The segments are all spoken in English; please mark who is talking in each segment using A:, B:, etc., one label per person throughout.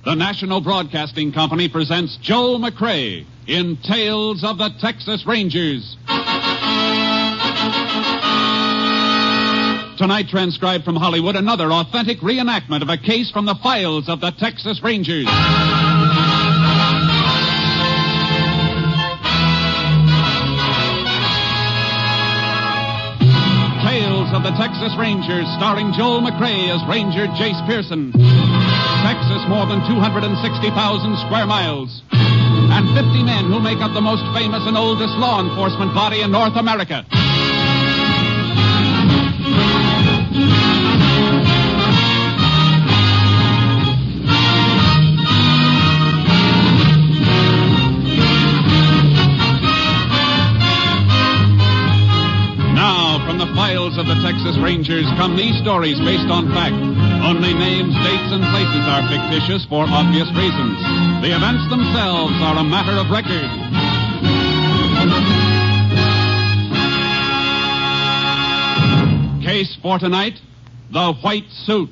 A: The National Broadcasting Company presents Joel McCrea in Tales of the Texas Rangers. Tonight, transcribed from Hollywood, another authentic reenactment of a case from the files of the Texas Rangers. Tales of the Texas Rangers, starring Joel McCrea as Ranger Jace Pearson. Texas, more than 260,000 square miles. And 50 men who make up the most famous and oldest law enforcement body in North America. Now, from the files of the Texas Rangers come these stories based on fact. Only names, dates, and places are fictitious for obvious reasons. The events themselves are a matter of record. Case for tonight, the White Suit.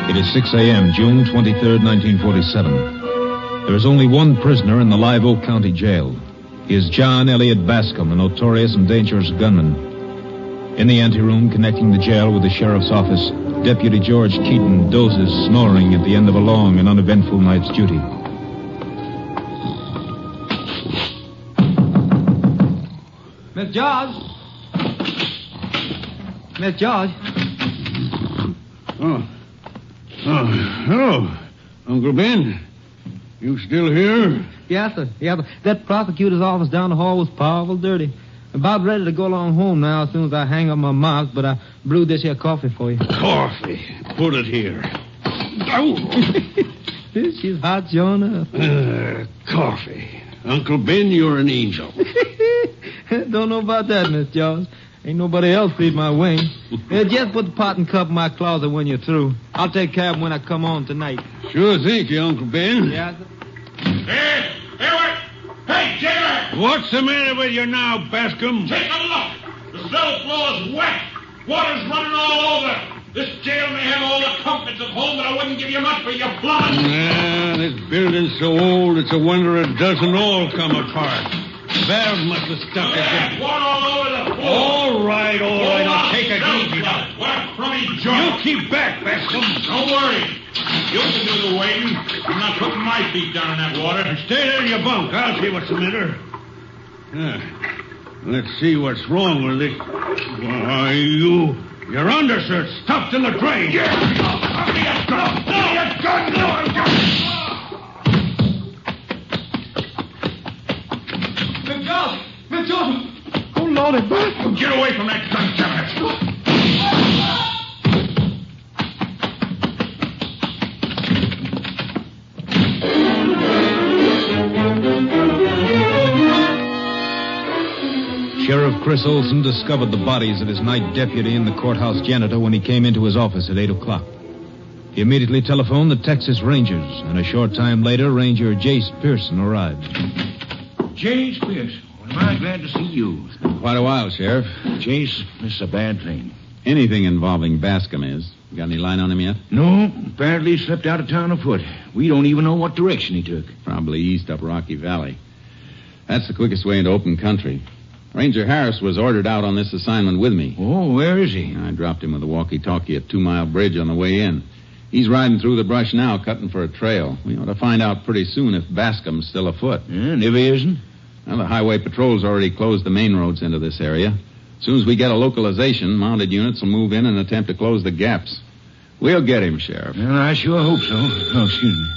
B: It is 6 a.m., June 23rd, 1947. There is only one prisoner in the Live Oak County Jail. He is John Elliott Bascom, a notorious and dangerous gunman. In the anteroom connecting the jail with the sheriff's office, Deputy George Keaton dozes, snoring at the end of a long and uneventful night's duty.
C: Miss George! Miss George!
D: Hello, Uncle Ben. You still here?
C: Yes, sir. Yeah, but that prosecutor's office down the hall was powerful dirty. I'm about ready to go along home now as soon as I hang up my mouth, but I brewed this here coffee for you.
D: Coffee. Put it here. Oh.
C: She's hot, Jonah.
D: Coffee. Uncle Ben, you're an angel.
C: Don't know about that, Miss George. Ain't nobody else feed my wings. Just put the pot and cup in my closet when you're through. I'll take care of them when I come on tonight.
D: Sure, thank you, Uncle Ben.
C: Yeah, sir.
E: Hey, jailer!
D: What's the matter with you now, Bascom?
E: Take a look. The cell floor is wet. Water's running all over. This jail may have all the comforts of home, but I wouldn't give you much for your blood.
D: This building's so old, it's a wonder it doesn't all come apart. Valve must have stuck it.
E: Water all over the floor.
D: All right, I'll take it easy now.
E: What a crummy
D: You
E: joint.
D: keep back, Bascom.
E: Don't worry. You can do the wading. I'm not putting my feet down in that water.
D: Stay there in your bunk. I'll see what's the matter. Let's see what's wrong with it. Why, your undershirt's stuffed in the drain.
E: Give me a gun.
C: Miss George! Oh, Lordy, Bascom!
E: Get away from that gun cabinet.
B: Sheriff Chris Olson discovered the bodies of his night deputy and the courthouse janitor when he came into his office at 8 o'clock. He immediately telephoned the Texas Rangers, and a short time later, Ranger Jace Pearson arrived.
F: Jace Pearson, am I glad to see you.
A: It's been quite a while, Sheriff.
F: Jace, this is a bad thing.
A: Anything involving Bascom is. You got any line on him yet?
F: No, apparently he slipped out of town afoot. We don't even know what direction he took.
A: Probably east up Rocky Valley. That's the quickest way into open country. Ranger Harris was ordered out on this assignment with me.
F: Oh, where is he?
A: I dropped him with a walkie-talkie at 2 Mile Bridge on the way in. He's riding through the brush now, cutting for a trail. We ought to find out pretty soon if Bascom's still afoot.
F: And if he isn't?
A: Well, the highway patrol's already closed the main roads into this area. As soon as we get a localization, mounted units will move in and attempt to close the gaps. We'll get him, Sheriff.
F: Well, I sure hope so. Oh, excuse me.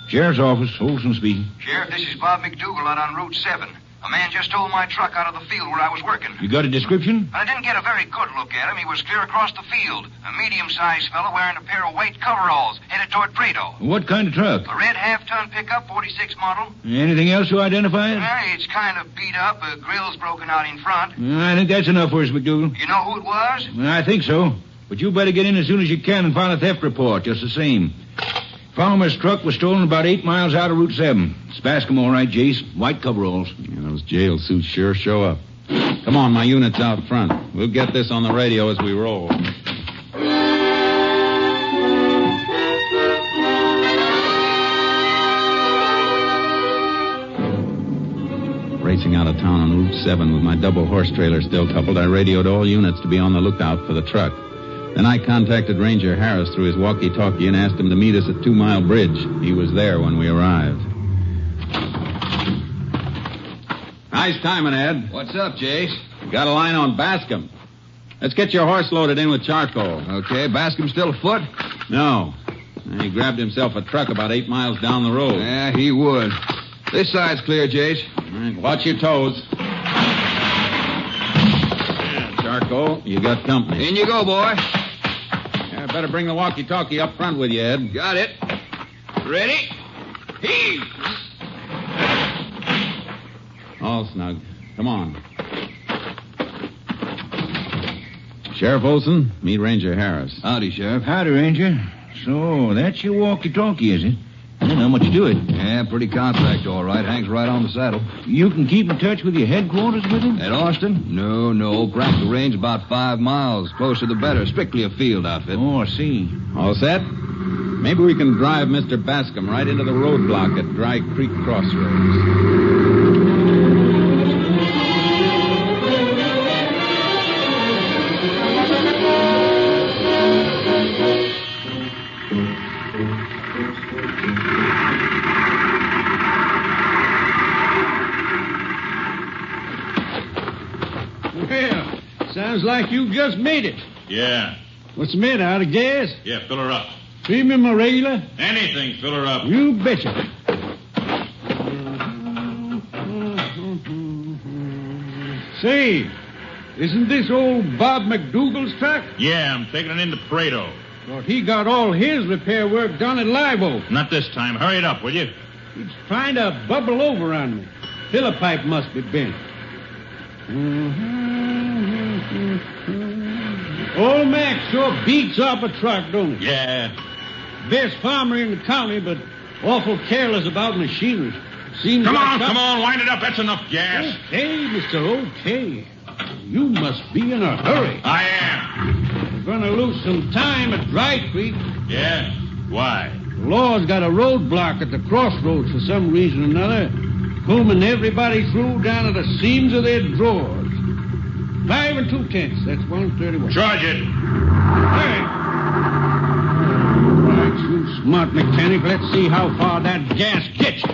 F: Sheriff's office, Olson speaking.
G: Sheriff, this is Bob McDougal out on Route 7. A man just stole my truck out of the field where I was working.
F: You got a description?
G: I didn't get a very good look at him. He was clear across the field. A medium-sized fellow wearing a pair of white coveralls, headed toward Prado.
F: What kind of truck?
G: A red half-ton pickup, 46 model.
F: Anything else to identify it?
G: It's kind of beat up. The grill's broken out in front.
F: I think that's enough for us, McDougal.
G: You know who it was?
F: I think so. But you better get in as soon as you can and file a theft report, just the same. Farmer's truck was stolen about 8 miles out of Route 7. It's Bascom, all right, Jace. White coveralls.
A: Yeah, those jail suits sure show up. Come on, my unit's out front. We'll get this on the radio as we roll. Racing out of town on Route 7 with my double horse trailer still coupled, I radioed all units to be on the lookout for the truck. Then I contacted Ranger Harris through his walkie-talkie and asked him to meet us at 2 Mile Bridge. He was there when we arrived. Nice timing, Ed.
H: What's up, Jace?
A: Got a line on Bascom. Let's get your horse loaded in with charcoal.
H: Okay, Bascom still afoot?
A: No. He grabbed himself a truck about 8 miles down the road.
H: Yeah, he would. This side's clear, Jace.
A: All right, watch your toes. Yeah, charcoal, you got company.
H: In you go, boy.
A: Yeah, better bring the walkie-talkie up front with you, Ed.
H: Got it. Ready? Heave!
A: All snug. Come on. Sheriff Olson, meet Ranger Harris.
H: Howdy, Sheriff.
F: Howdy, Ranger. So, that's your walkie-talkie, is it? Well, how much you do it?
H: Yeah, pretty contract, all right. Hangs right on the saddle.
F: You can keep in touch with your headquarters with him?
H: At Austin? No. Practical range about 5 miles. Closer the better. Strictly a field outfit.
F: Oh, I see.
A: All set? Maybe we can drive Mr. Bascom right into the roadblock at Dry Creek Crossroads.
D: Well, sounds like you just made it.
E: Yeah.
D: What's the matter, out of gas?
E: Yeah, fill her up.
D: Premium or regular?
E: Anything, fill her up.
D: You betcha. Say, isn't this old Bob McDougal's truck?
E: Yeah, I'm taking it into Prado.
D: Thought he got all his repair work done at Live Oak.
E: Not this time. Hurry it up, will you?
D: It's trying to bubble over on me. Filler pipe must be bent. Old Mac sure beats up a truck, don't he?
E: Yeah.
D: Best farmer in the county, but awful careless about machinery. Seems
E: Come
D: like
E: on, wind it up. That's enough gas.
D: Okay, Mr. Okay. You must be in a hurry.
E: I am.
D: We're gonna lose some time at Dry Creek.
E: Yeah? Why?
D: The law's got a roadblock at the crossroads for some reason or another, combing everybody through down to the seams of their drawers. 5 2/10. That's 131.
E: Charge it.
D: Hey! All right, you smart mechanic. Let's see how far that gas gets you.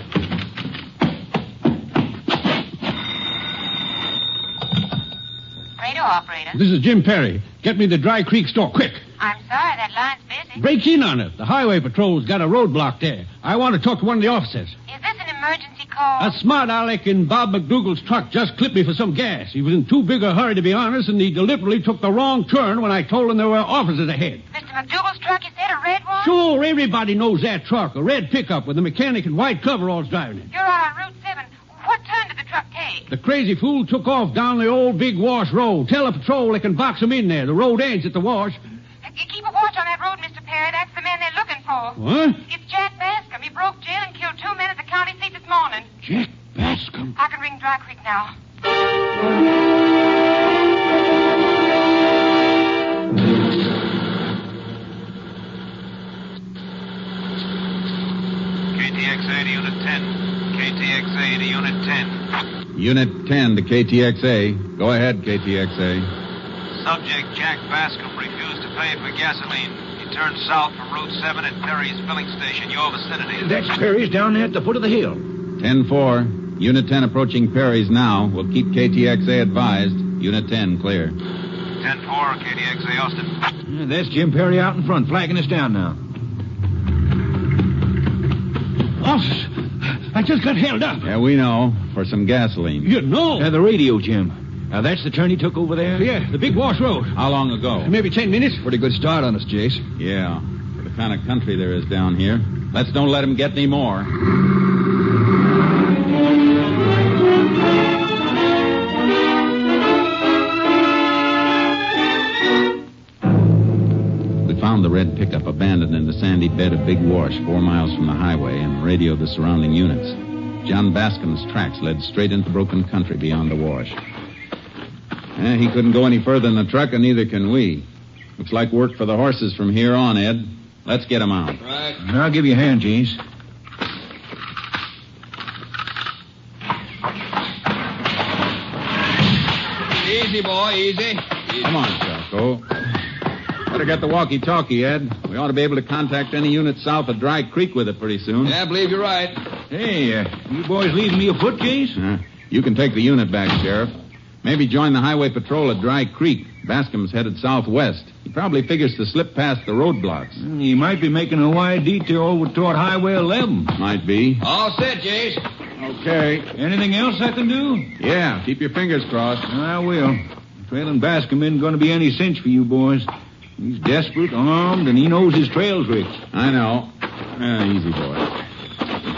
I: Radio operator.
D: This is Jim Perry. Get me the Dry Creek store, quick.
I: I'm sorry, that line's busy.
D: Break in on it. The highway patrol's got a roadblock there. I want to talk to one of the officers.
I: Is this an emergency call?
D: A smart aleck in Bob McDougal's truck just clipped me for some gas. He was in too big a hurry, to be honest, and he deliberately took the wrong turn when I told him there were officers ahead.
I: Mr. McDougal's truck, you said, a red one?
D: Sure, everybody knows that truck. A red pickup with a mechanic in white coveralls driving it.
I: You're out on Route 7. What turn did the truck take?
D: The crazy fool took off down the old Big Wash Road. Tell the patrol they can box him in there. The road ends at the wash.
I: Keep a watch on that road, Mr. Perry. That's the man they're looking for.
D: What?
I: It's Jack Bascom. He broke jail and killed 2 men at the county seat this morning.
D: Jack Bascom.
I: I can ring Dry Creek now.
G: KTXA to Unit 10. KTXA to Unit 10.
A: Unit 10 to KTXA. Go ahead, KTXA.
G: Subject Jack Bascom refused to pay for gasoline. He turned south from Route 7 at Perry's filling station, your vicinity.
F: That's Perry's down there at the foot of the hill.
A: 10-4. Unit 10 approaching Perry's now. We'll keep KTXA advised. Unit 10 clear.
G: 10-4, KTXA Austin.
F: Yeah, that's Jim Perry out in front, flagging us down now.
D: Officer, I just got held up.
A: Yeah, we know. For some gasoline.
D: You know?
F: The radio, Jim. Now, that's the turn he took over there?
D: Yeah, the Big Wash Road.
A: How long ago?
D: Maybe 10 minutes.
H: Pretty good start on us, Jace.
A: Yeah. For the kind of country there is down here. Let's don't let him get any more. We found the
J: red pickup abandoned in the sandy bed of Big Wash 4 miles from the highway and radioed the surrounding units. John Bascom's tracks led straight into broken country beyond the wash. He couldn't go any further than the truck, and neither can we. Looks like work for the horses from here on, Ed. Let's get them out.
H: Right.
F: I'll give you a hand, Jace.
H: Easy, boy, easy.
J: Come on, Charco. Better get the walkie-talkie, Ed. We ought to be able to contact any unit south of Dry Creek with it pretty soon.
H: Yeah, I believe you're right.
F: Hey, you boys leaving me afoot, Jace?
J: You can take the unit back, Sheriff. Maybe join the highway patrol at Dry Creek. Bascom's headed southwest. He probably figures to slip past the roadblocks.
F: He might be making a wide detour over toward Highway 11.
J: Might be.
H: All set, Jace.
F: Okay. Anything else I can do?
J: Yeah, keep your fingers crossed.
F: I will. Trailing Bascom isn't going to be any cinch for you boys. He's desperate, armed, and he knows his trail tricks.
J: I know. Easy, boy.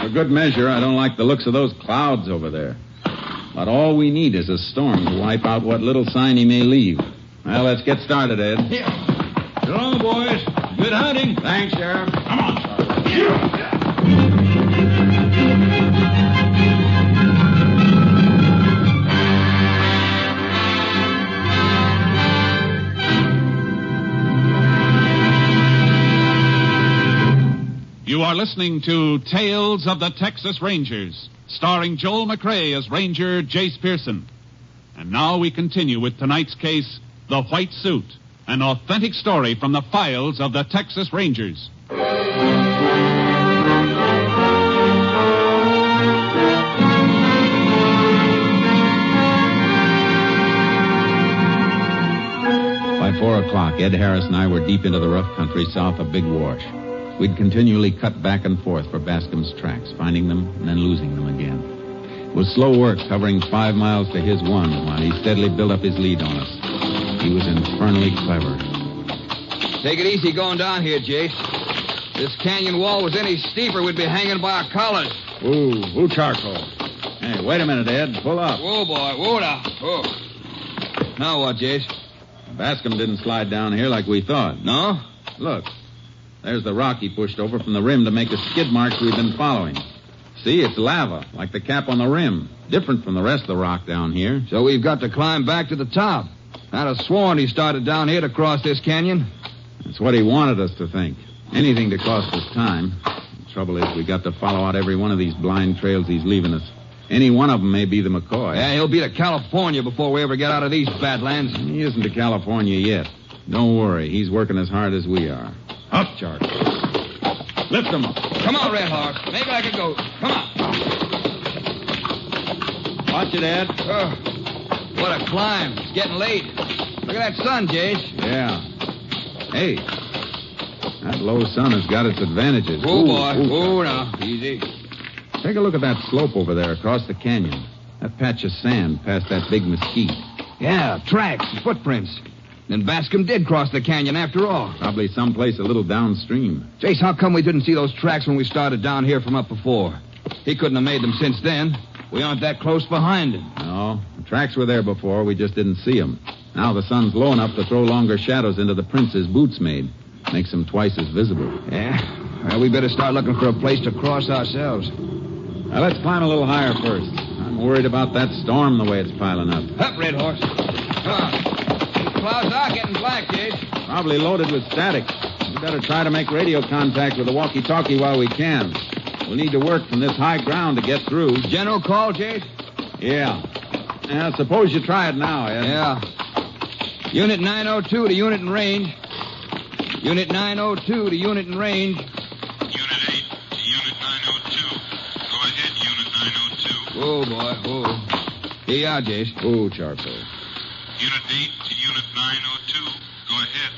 J: For good measure, I don't like the looks of those clouds over there. But all we need is a storm to wipe out what little sign he may leave. Well, let's get started, Ed.
F: Yeah. So long, boys. Good hunting.
J: Thanks, Sheriff.
E: Come on, Charlie.
A: You are listening to Tales of the Texas Rangers, starring Joel McRae as Ranger Jace Pearson. And now we continue with tonight's case, The White Suit, an authentic story from the files of the Texas Rangers.
J: By 4 o'clock, Ed Harris and I were deep into the rough country south of Big Wash. We'd continually cut back and forth for Bascom's tracks, finding them and then losing them again. It was slow work, covering 5 miles to his 1, while he steadily built up his lead on us. He was infernally clever.
H: Take it easy going down here, Jace. This canyon wall was any steeper, we'd be hanging by our collars.
J: Ooh, charcoal. Hey, wait a minute, Ed. Pull up.
H: Whoa, boy. Whoa, now. Whoa. Now what, Jace?
J: Bascom didn't slide down here like we thought.
H: No?
J: Look. There's the rock he pushed over from the rim to make the skid marks we've been following. See, it's lava, like the cap on the rim. Different from the rest of the rock down here.
H: So we've got to climb back to the top. I'd have sworn he started down here to cross this canyon.
J: That's what he wanted us to think. Anything to cost us time. The trouble is, we got to follow out every one of these blind trails he's leaving us. Any one of them may be the McCoy.
H: Yeah, he'll be to California before we ever get out of these badlands.
J: He isn't to California yet. Don't worry, he's working as hard as we are. Up, Charlie. Lift him up.
H: Come on, Red Horse. Make like a goat. Come on.
J: Watch it, Ed.
H: What a climb. It's getting late. Look at that sun, Jace.
J: Yeah. Hey, that low sun has got its advantages.
H: Oh, boy. Oh, now. Easy.
J: Take a look at that slope over there across the canyon. That patch of sand past that big mesquite.
H: Yeah, tracks, footprints. Then Bascom did cross the canyon after all.
J: Probably someplace a little downstream.
H: Jace, how come we didn't see those tracks when we started down here from up before? He couldn't have made them since then. We aren't that close behind him.
J: No, the tracks were there before. We just didn't see them. Now the sun's low enough to throw longer shadows into the prints his boots made. Makes them twice as visible.
H: Yeah? Well, we better start looking for a place to cross ourselves.
J: Now, let's climb a little higher first. I'm worried about that storm the way it's piling up.
H: Up, Red Horse. Come on. Clouds are getting black, Jace.
J: Probably loaded with static. We better try to make radio contact with the walkie-talkie while we can. We'll need to work from this high ground to get through.
H: General call, Jace?
J: Yeah, suppose you try it now, Ed.
H: Yeah. Unit 902 to unit in range. Unit 902 to unit in range.
K: Unit 8 to Unit 902. Go ahead, Unit 902.
H: Oh, boy. Oh. Here you are, Jace.
J: Oh, Charco.
K: Unit 8 to Unit 902. Go ahead.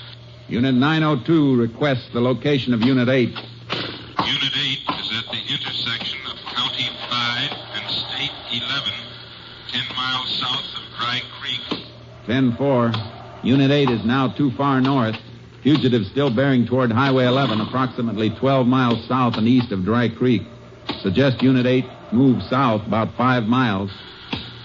J: Unit 902 requests the location of Unit 8.
K: Unit 8 is at the intersection of County 5 and State 11, 10 miles south of Dry Creek.
J: 10-4. Unit 8 is now too far north. Fugitives still bearing toward Highway 11, approximately 12 miles south and east of Dry Creek. Suggest Unit 8 move south about 5 miles.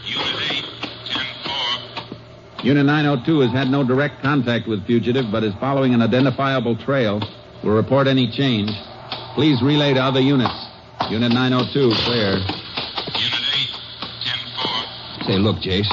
K: Unit 8, 10-4.
J: Unit 902 has had no direct contact with fugitive, but is following an identifiable trail. Will report any change. Please relay to other units. Unit 902, clear.
K: Unit 8, 10-4.
H: Say, look, Jace.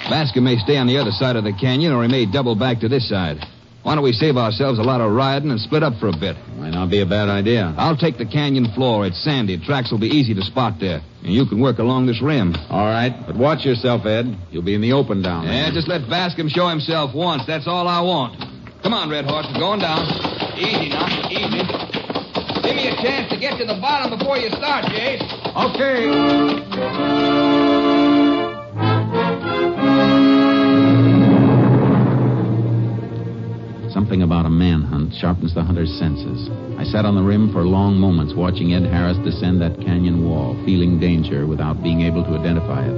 H: Bascom may stay on the other side of the canyon, or he may double back to this side. Why don't we save ourselves a lot of riding and split up for a bit?
J: Might not be a bad idea.
H: I'll take the canyon floor. It's sandy. Tracks will be easy to spot there. And you can work along this rim.
J: All right, but watch yourself, Ed. You'll be in the open down there.
H: Yeah, just let Bascom show himself once. That's all I want. Come on, Red Horse. We're going down. Easy now. Easy. Give me a chance to get to the bottom before you start, Jace.
J: Okay. Something about a manhunt sharpens the hunter's senses. I sat on the rim for long moments watching Ed Harris descend that canyon wall, feeling danger without being able to identify it.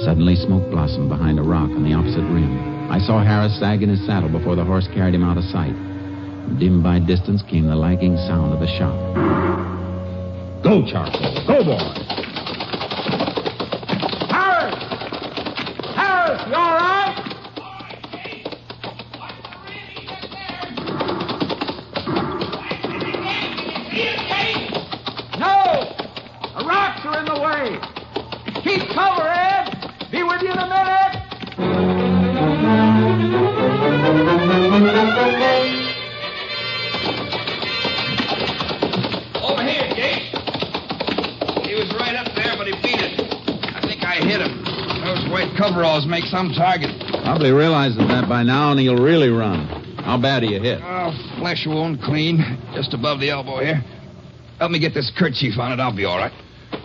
J: Suddenly, smoke blossomed behind a rock on the opposite rim. I saw Harris sag in his saddle before the horse carried him out of sight. Dim by distance came the lagging sound of a shot.
B: Go, Charcoal. Go, boy.
C: Harris! Harris, you all right? Are in the way. Keep cover, Ed. Be with you in a minute.
H: Over here, Jace. He was right up there, but he beat it. I think I hit him. Those white coveralls make some target.
J: Probably realizes that by now, and he'll really run. How bad are you hit?
H: Oh, flesh wound, clean. Just above the elbow here. Help me get this kerchief on it. I'll be all right.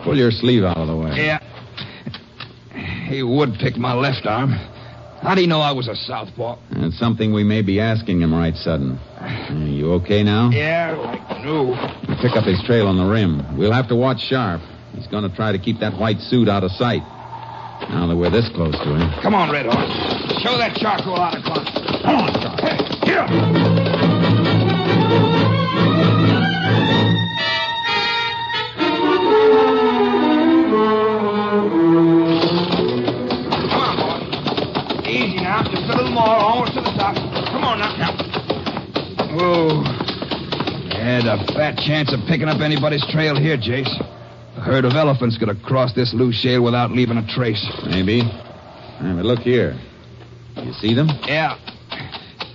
J: Pull your sleeve out of the way.
H: Yeah. He would pick my left arm. How'd he know I was a southpaw?
J: That's something we may be asking him right sudden. You okay now?
H: Yeah, like new.
J: We pick up his trail on the rim. We'll have to watch sharp. He's going to try to keep that white suit out of sight. Now that we're this close to him.
H: Come on, Red Horse. Show that charcoal how to climb. Come on, Charcoal. Hey, get up. Just a little more, almost to the top. Come on now. Oh. Had a fat chance of picking up anybody's trail here, Jace. A herd of elephants could have crossed this loose shale without leaving a trace.
J: Maybe. Yeah, but look here. You see them?
H: Yeah.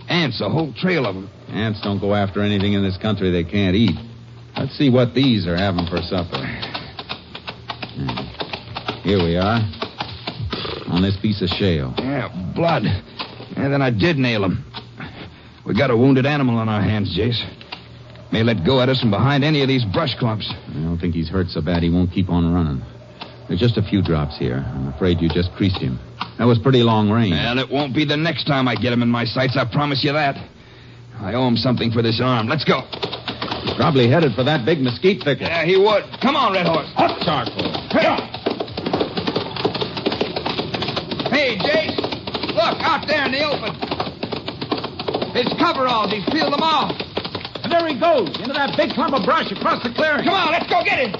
H: Ants, a whole trail of them.
J: Ants don't go after anything in this country they can't eat. Let's see what these are having for supper. Here we are. On this piece of shale.
H: Yeah, blood. And then I did nail him. We got a wounded animal on our hands, Jace. May let go at us from behind any of these brush clumps.
J: I don't think he's hurt so bad he won't keep on running. There's just a few drops here. I'm afraid you just creased him. That was pretty long range.
H: Well, it won't be the next time I get him in my sights, I promise you that. I owe him something for this arm. Let's go.
J: He's probably headed for that big mesquite thicket.
H: Yeah, he would. Come on, Red Horse.
J: Up, Charcoal.
H: Hey, Jace. Look, out there in the open. His coveralls. He's peeled them off.
C: And there he goes, into that big clump of brush across the clearing.
H: Come on, let's go get him.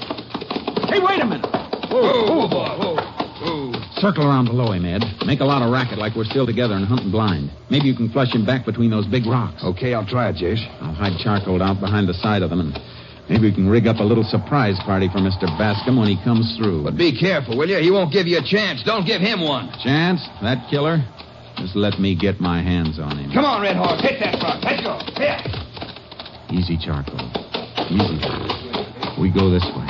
C: Hey, wait a minute.
H: Whoa, boy. Whoa.
J: Circle around below him, Ed. Make a lot of racket like we're still together and hunting blind. Maybe you can flush him back between those big rocks.
H: Okay, I'll try it, Jace.
J: I'll hide Charcoal out behind the side of them, and maybe we can rig up a little surprise party for Mr. Bascom when he comes through.
H: But be careful, will you? He won't give you a chance. Don't give him one.
J: Chance? That killer? Just let me get my hands on him.
H: Come on, Red Horse. Hit that rock. Let's go. Here.
J: Easy, Charcoal. Easy. We go this way.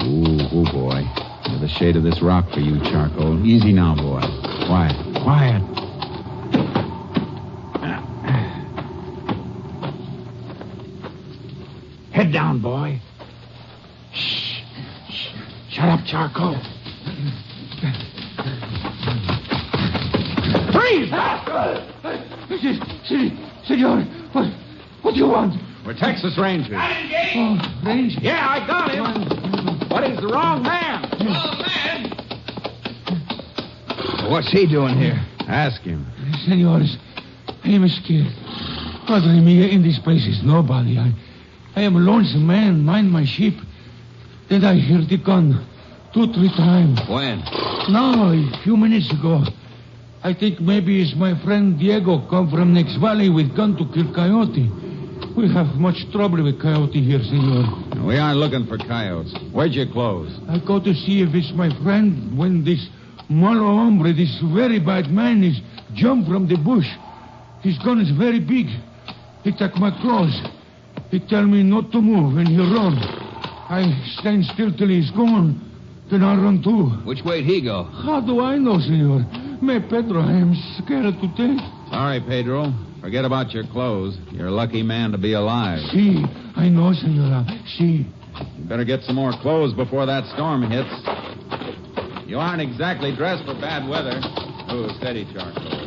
J: Ooh, boy. There's the shade of this rock for you, Charcoal. Easy now, boy. Quiet.
C: Head down, boy. Shh. Shut up, Charcoal. Freeze! Senor, what do you want?
J: We're Texas Rangers.
C: Oh, Ranger.
J: Yeah, I got him. But he's the wrong man.
H: Wrong man? What's he doing here?
J: Ask him.
C: Senores, I am scared. Padre mia, in this place is nobody. I am a lonesome man, mind my sheep. Then I hear the gun.
L: 2-3 times.
H: When?
L: Now, a few minutes ago. I think maybe it's my friend Diego come from next valley with gun to kill coyote. We have much trouble with coyote here, senor.
J: We aren't looking for coyotes. Where'd you close?
L: I go to see if it's my friend when this malo hombre, this very bad man, is jump from the bush. His gun is very big. He take my clothes. He tell me not to move, and he run. I stand still till he's gone. Then I run too.
H: Which way'd he go?
L: How do I know, senor? Me, Pedro, I am scared to death.
J: Sorry, Pedro. Forget about your clothes. You're a lucky man to be alive.
L: Si, I know, senora. Si.
J: You better get some more clothes before that storm hits. You aren't exactly dressed for bad weather. Oh, steady, Charcoal.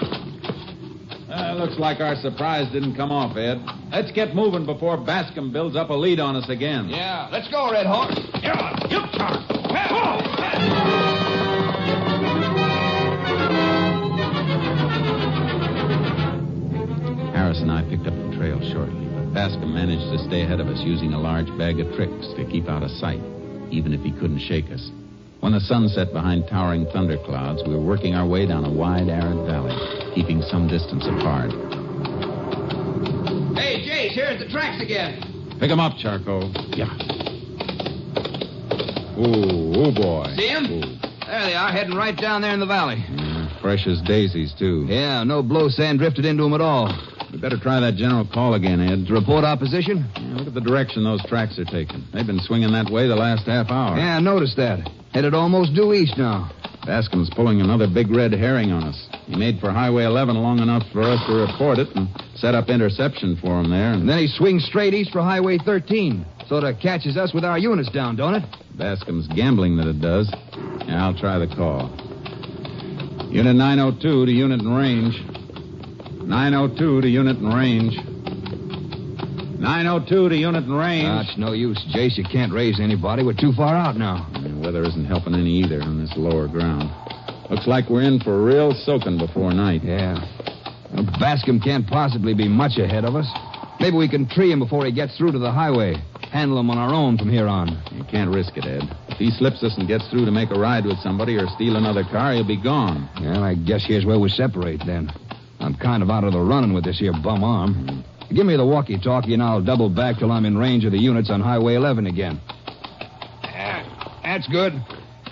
J: Looks like our surprise didn't come off, Ed. Let's get moving before Bascom builds up a lead on us again.
H: Yeah, let's go, Red Hawk.
E: Yeah, you Charcoal.
J: Harris and I picked up the trail shortly, but Bascom managed to stay ahead of us using a large bag of tricks to keep out of sight, even if he couldn't shake us. When the sun set behind towering thunderclouds, we were working our way down a wide, arid valley, keeping some distance apart.
H: Hey, Jace, here's the tracks again.
J: Pick 'em up, Charcoal.
E: Yeah.
J: Ooh, boy.
H: See 'em?
J: Ooh.
H: There they are, heading right down there in the valley.
J: Yeah, fresh as daisies, too.
H: Yeah, no blow sand drifted into them at all.
J: We better try that general call again, Ed.
H: To report opposition?
J: Yeah, look at the direction those tracks are taking. They've been swinging that way the last half hour.
H: Yeah, I noticed that. Headed almost due east now.
J: Bascom's pulling another big red herring on us. He made for Highway 11 long enough for us to report it and set up interception for him there.
H: And then he swings straight east for Highway 13. Sort of catches us with our units down, don't it?
J: Bascom's gambling that it does. Yeah, I'll try the call. Unit 902 to unit in range. 902 to unit in range. 902 to unit in range.
H: It's no use, Jace. You can't raise anybody. We're too far out now.
J: The weather isn't helping any either on this lower ground. Looks like we're in for a real soaking before night.
H: Yeah. Well, Bascom can't possibly be much ahead of us. Maybe we can tree him before he gets through to the highway. Handle him on our own from here on.
J: You can't risk it, Ed. If he slips us and gets through to make a ride with somebody or steal another car, he'll be gone.
H: Well, I guess here's where we separate then. I'm kind of out of the running with this here bum arm. Give me the walkie-talkie and I'll double back till I'm in range of the units on Highway 11 again. That's good.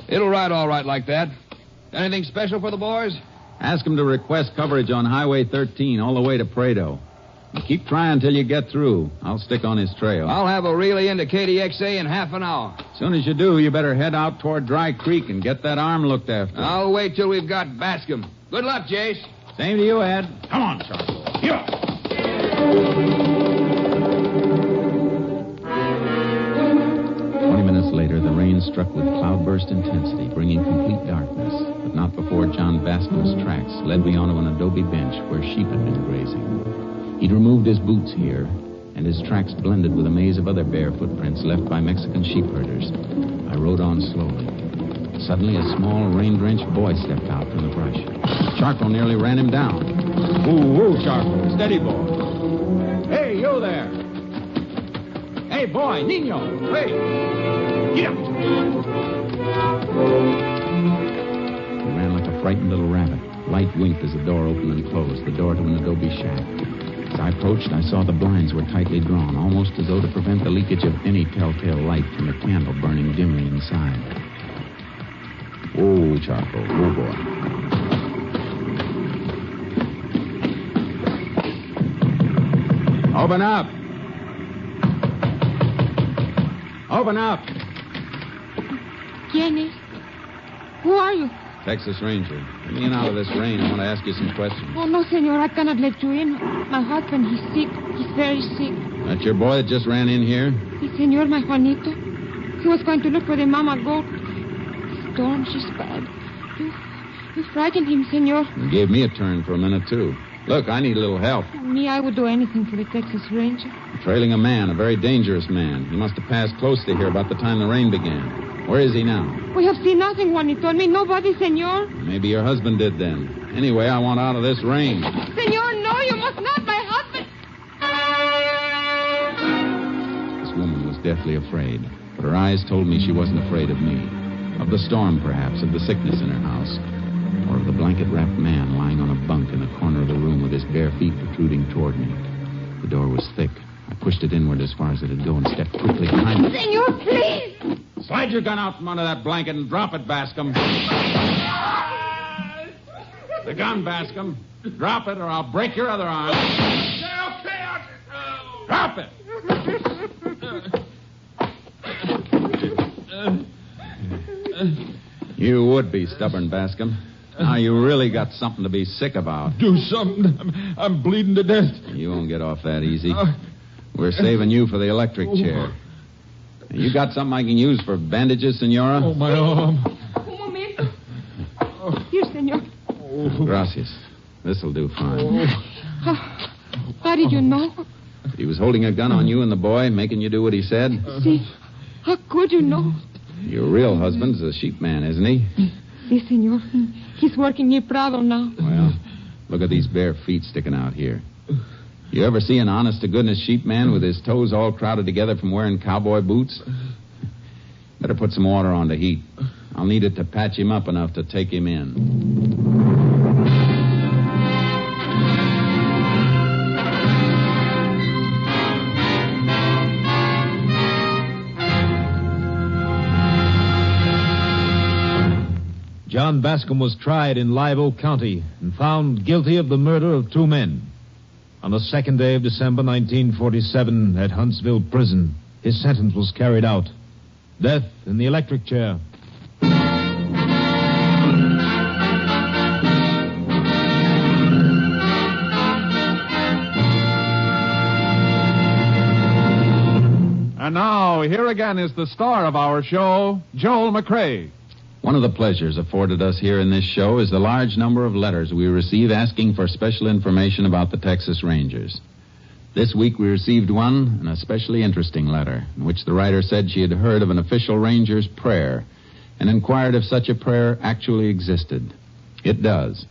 H: It'll ride all right like that. Anything special for the boys?
J: Ask him to request coverage on Highway 13 all the way to Prado. And keep trying till you get through. I'll stick on his trail.
H: I'll have a relay into KDXA in half an hour.
J: As soon as you do, you better head out toward Dry Creek and get that arm looked after.
H: I'll wait till we've got Bascom. Good luck, Jace.
J: Same to you, Ed.
E: Come on, Charcoal. Here.
J: 20 minutes later, the rain struck with cloudburst intensity, bringing complete darkness, but not before John Bascom's tracks led me onto an adobe bench where sheep had been grazing. He'd removed his boots here, and his tracks blended with a maze of other bare footprints left by Mexican sheep herders. I rode on slowly. Suddenly, a small, rain-drenched boy stepped out from the brush. Charcoal nearly ran him down. Ooh, Charcoal. Steady, boy. Hey, you there. Hey, boy, Nino. Hey. Get up. He ran like a frightened little rabbit. Light winked as the door opened and closed, the door to an adobe shack. As I approached, I saw the blinds were tightly drawn, almost as though to prevent the leakage of any telltale light from the candle burning dimly inside. Oh, Charcoal. Oh, boy. Open up. Open up.
M: ¿Quién es? Who are you?
J: Texas Ranger. Let me in out of this rain. I want to ask you some questions.
M: Oh, no, senor. I cannot let you in. My husband, he's sick. He's very sick.
J: That's your boy that just ran in here?
M: Si, senor, my Juanito. He was going to look for the mama goat. The storm, she's bad. You frightened him, senor.
J: You gave me a turn for a minute, too. Look, I need a little help.
M: Me, I would do anything for the Texas Ranger.
J: I'm trailing a man, a very dangerous man. He must have passed close to here about the time the rain began. Where is he now?
M: We have seen nothing, Juanito. And me, nobody, senor.
J: Maybe your husband did then. Anyway, I want out of this rain.
M: Senor, no, you must not. My husband.
J: This woman was deathly afraid, but her eyes told me she wasn't afraid of me. Of the storm, perhaps, of the sickness in her house, or of the blanket-wrapped man lying on a bunk in the corner of the room with his bare feet protruding toward me. The door was thick. I pushed it inward as far as it'd go and stepped quickly behind it.
M: Senor, please!
J: Slide your gun out from under that blanket and drop it, Bascom. The gun, Bascom. Drop it or I'll break your other arm. Drop it! You would be stubborn, Bascom. Now you really got something to be sick about.
L: Do something. I'm bleeding to death.
J: You won't get off that easy. We're saving you for the electric chair. You got something I can use for bandages, Senora?
L: Oh, my arm.
M: Un momento. Here, senor.
J: Gracias. This'll do fine.
M: How did you know?
J: He was holding a gun on you and the boy, making you do what he said?
M: See, how could you know?
J: Your real husband's a sheep man, isn't he?
M: Si, senor. He's working near Prado now.
J: Well, look at these bare feet sticking out here. You ever see an honest-to-goodness sheep man with his toes all crowded together from wearing cowboy boots? Better put some water on to heat. I'll need it to patch him up enough to take him in.
B: John Bascom was tried in Live Oak County and found guilty of the murder of 2 men. On the 2nd day of December 1947 at Huntsville Prison, his sentence was carried out. Death in the electric chair.
A: And now, here again is the star of our show, Joel McCrea.
J: One of the pleasures afforded us here in this show is the large number of letters we receive asking for special information about the Texas Rangers. This week we received one, an especially interesting letter, in which the writer said she had heard of an official Ranger's prayer and inquired if such a prayer actually existed. It does.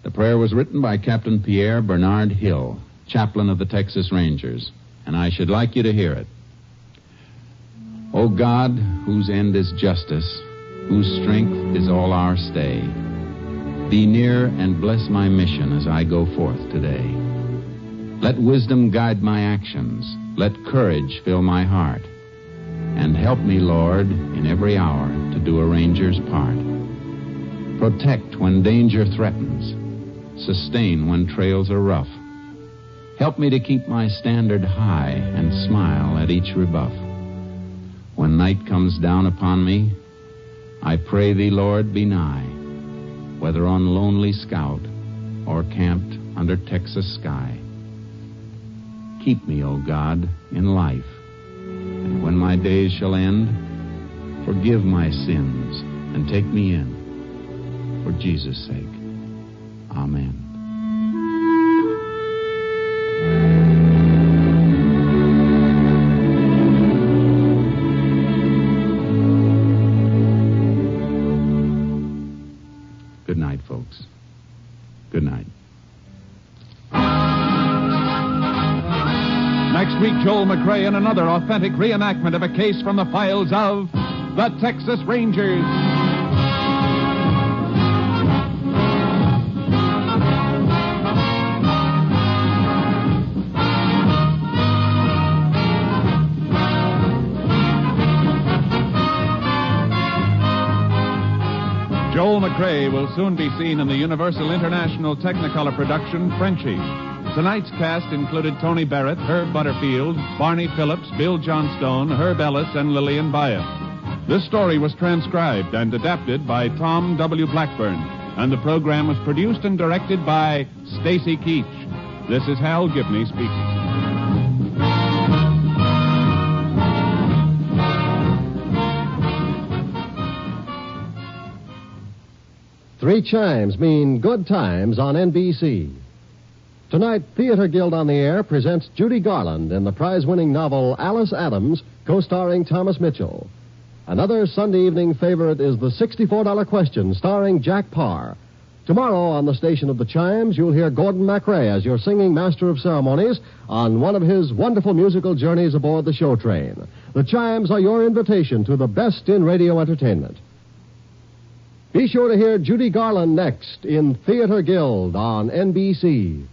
J: The prayer was written by Captain Pierre Bernard Hill, chaplain of the Texas Rangers, and I should like you to hear it. O God, whose end is justice, whose strength is all our stay, be near and bless my mission as I go forth today. Let wisdom guide my actions. Let courage fill my heart. And help me, Lord, in every hour to do a ranger's part. Protect when danger threatens. Sustain when trails are rough. Help me to keep my standard high and smile at each rebuff. When night comes down upon me, I pray thee, Lord, be nigh, whether on lonely scout or camped under Texas sky. Keep me, O God, in life, and when my days shall end, forgive my sins and take me in, for Jesus' sake. Amen. Good night, folks. Good night.
A: Next week, Joel McCrea in another authentic reenactment of a case from the files of the Texas Rangers. Joel McCrea will soon be seen in the Universal International Technicolor production, Frenchie. Tonight's cast included Tony Barrett, Herb Butterfield, Barney Phillips, Bill Johnstone, Herb Ellis, and Lillian Baya. This story was transcribed and adapted by Tom W. Blackburn, and the program was produced and directed by Stacy Keach. This is Hal Gibney speaking.
N: Three chimes mean good times on NBC. Tonight, Theater Guild on the Air presents Judy Garland in the prize-winning novel Alice Adams, co-starring Thomas Mitchell. Another Sunday evening favorite is The $64 Question, starring Jack Parr. Tomorrow on the station of the Chimes, you'll hear Gordon MacRae as your singing master of ceremonies on one of his wonderful musical journeys aboard the show train. The Chimes are your invitation to the best in radio entertainment. Be sure to hear Judy Garland next in Theater Guild on NBC.